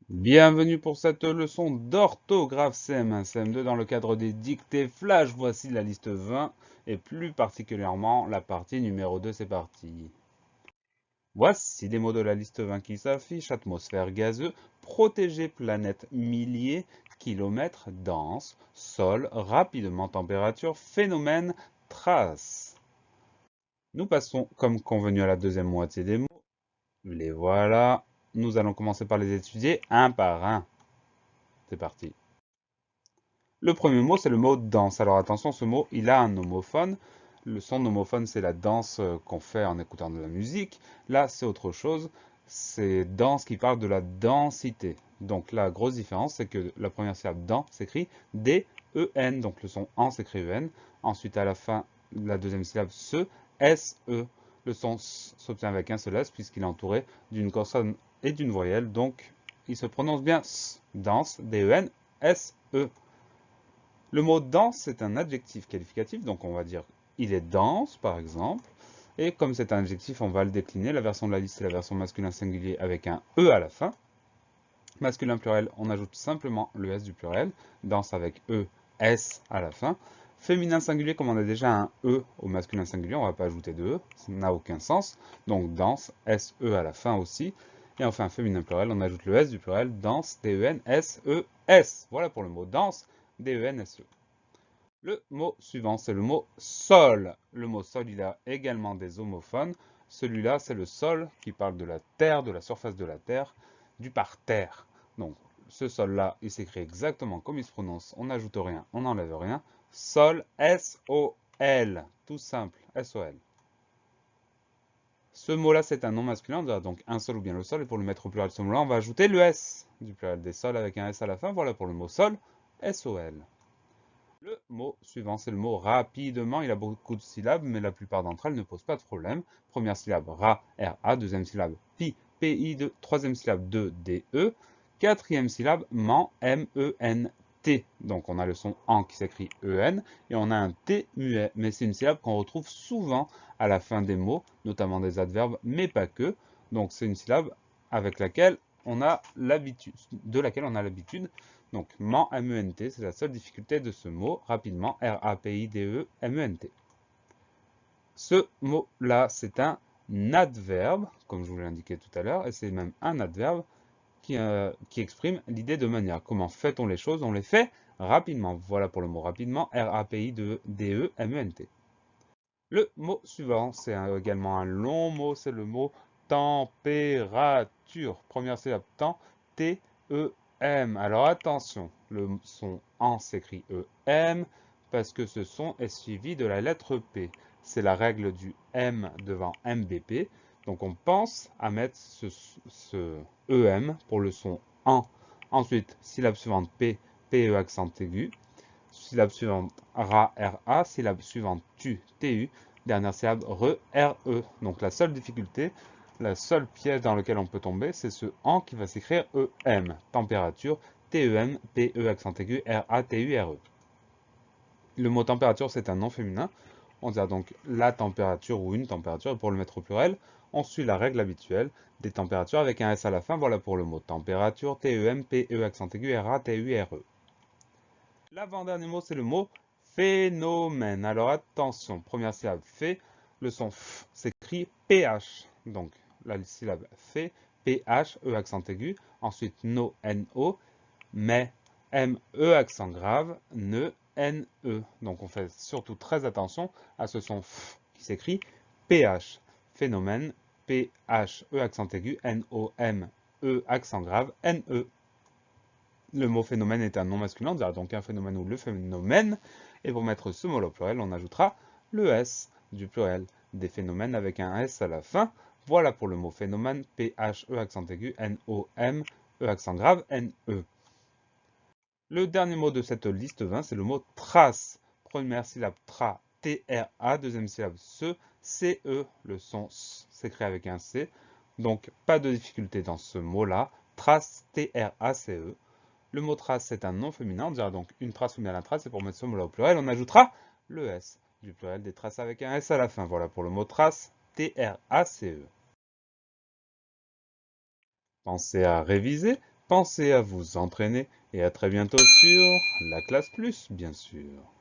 Bienvenue pour cette leçon d'orthographe CM1, CM2 dans le cadre des dictées flash. Voici la liste 20 et plus particulièrement la partie numéro 2, c'est parti. Voici des mots de la liste 20 qui s'affichent: atmosphère gazeux, protégé, planète, milliers, kilomètres, dense, sol, rapidement, température, phénomène, trace. Nous passons comme convenu à la deuxième moitié des mots. Les voilà. Nous allons commencer par les étudier un par un. C'est parti. Le premier mot, c'est le mot danse. Alors attention, ce mot, il a un homophone. Le son homophone, c'est la danse qu'on fait en écoutant de la musique. Là, c'est autre chose. C'est danse qui parle de la densité. Donc la grosse différence, c'est que la première syllabe dans s'écrit D-E-N. Donc le son en s'écrit E-N. Ensuite, à la fin, la deuxième syllabe se, S-E. Le son s'obtient avec un seul S puisqu'il est entouré d'une consonne et d'une voyelle. Donc il se prononce bien S. Danse, D-E-N, S-E. Le mot dense est un adjectif qualificatif, donc on va dire il est dense par exemple. Et comme c'est un adjectif, on va le décliner. La version de la liste, c'est la version masculin singulier avec un E à la fin. Masculin pluriel, on ajoute simplement le S du pluriel. Dense avec E, S à la fin. Féminin singulier, comme on a déjà un E au masculin singulier, on ne va pas ajouter de E, ça n'a aucun sens. Donc dense, S-E à la fin aussi. Et enfin, féminin pluriel, on ajoute le S du pluriel, dense, D-E-N-S-E-S. Voilà pour le mot dense, D-E-N-S-E. Le mot suivant, c'est le mot sol. Le mot sol, il a également des homophones. Celui-là, c'est le sol qui parle de la terre, de la surface de la terre, du parterre. Donc, ce sol-là, il s'écrit exactement comme il se prononce. On n'ajoute rien, on n'enlève rien. Sol, S-O-L. Tout simple, S-O-L. Ce mot-là, c'est un nom masculin, on a donc un sol ou bien le sol. Et pour le mettre au pluriel de ce mot-là, on va ajouter le S du pluriel des sols avec un S à la fin. Voilà pour le mot sol, S-O-L. Le mot suivant, c'est le mot rapidement. Il a beaucoup de syllabes, mais la plupart d'entre elles ne posent pas de problème. Première syllabe, ra, R-A. Deuxième syllabe, pi, P-I. Troisième syllabe, de, D-E. Quatrième syllabe, ment, M-E-N-T. Donc on a le son en qui s'écrit E-N et on a un T muet. Mais c'est une syllabe qu'on retrouve souvent à la fin des mots, notamment des adverbes, mais pas que. Donc c'est une syllabe avec laquelle on a l'habitude, de laquelle on a l'habitude. Donc, ment, M-E-N-T, c'est la seule difficulté de ce mot. Rapidement, R-A-P-I-D-E-M-E-N-T. Ce mot-là, c'est un adverbe, comme je vous l'ai indiqué tout à l'heure, et c'est même un adverbe qui exprime l'idée de manière. Comment fait-on les choses? On les fait rapidement. Voilà pour le mot rapidement, R-A-P-I-D-E-M-E-N-T. Le mot suivant, c'est également un long mot, c'est le mot température. Première syllabe, temps, T-E-M. Alors attention, le son en s'écrit E-M parce que ce son est suivi de la lettre P. C'est la règle du M devant MBP. Donc on pense à mettre ce EM pour le son en. Ensuite, syllabe suivante P, PE accent aigu. Syllabe suivante ra, ra. Syllabe suivante tu, tu. Dernière syllabe re, re. Donc la seule difficulté, la seule piège dans lequel on peut tomber, c'est ce en qui va s'écrire em. Température, tem, pe accent aigu, ra, tu, re. Le mot température, c'est un nom féminin. On dira donc la température ou une température. Et pour le mettre au pluriel, on suit la règle habituelle des températures avec un S à la fin. Voilà pour le mot température, tem, pe accent aigu, ra, tu, re. L'avant-dernier mot, c'est le mot phénomène. Alors attention, première syllabe fait, le son F s'écrit PH. Donc la syllabe fait, PH, E accent aigu. Ensuite no, NO, mais, ME accent grave, ne, NE. Donc on fait surtout très attention à ce son F qui s'écrit PH. Phénomène, PH, E accent aigu, NO, M, E accent grave, NE. Le mot phénomène est un nom masculin, on dira donc un phénomène ou le phénomène. Et pour mettre ce mot au pluriel, on ajoutera le S du pluriel des phénomènes avec un S à la fin. Voilà pour le mot phénomène, P-H-E accent aigu, N-O-M, E accent grave, N-E. Le dernier mot de cette liste 20, c'est le mot trace. Première syllabe tra, T-R-A, deuxième syllabe se, C-E, le son s'écrit avec un C. Donc pas de difficulté dans ce mot-là, trace, T-R-A-C-E. Le mot trace, c'est un nom féminin. On dira donc une trace ou bien la trace. Et pour mettre ce mot-là au pluriel, on ajoutera le S du pluriel des traces avec un S à la fin. Voilà pour le mot trace, T-R-A-C-E. Pensez à réviser. Pensez à vous entraîner et à très bientôt sur la classe plus, bien sûr.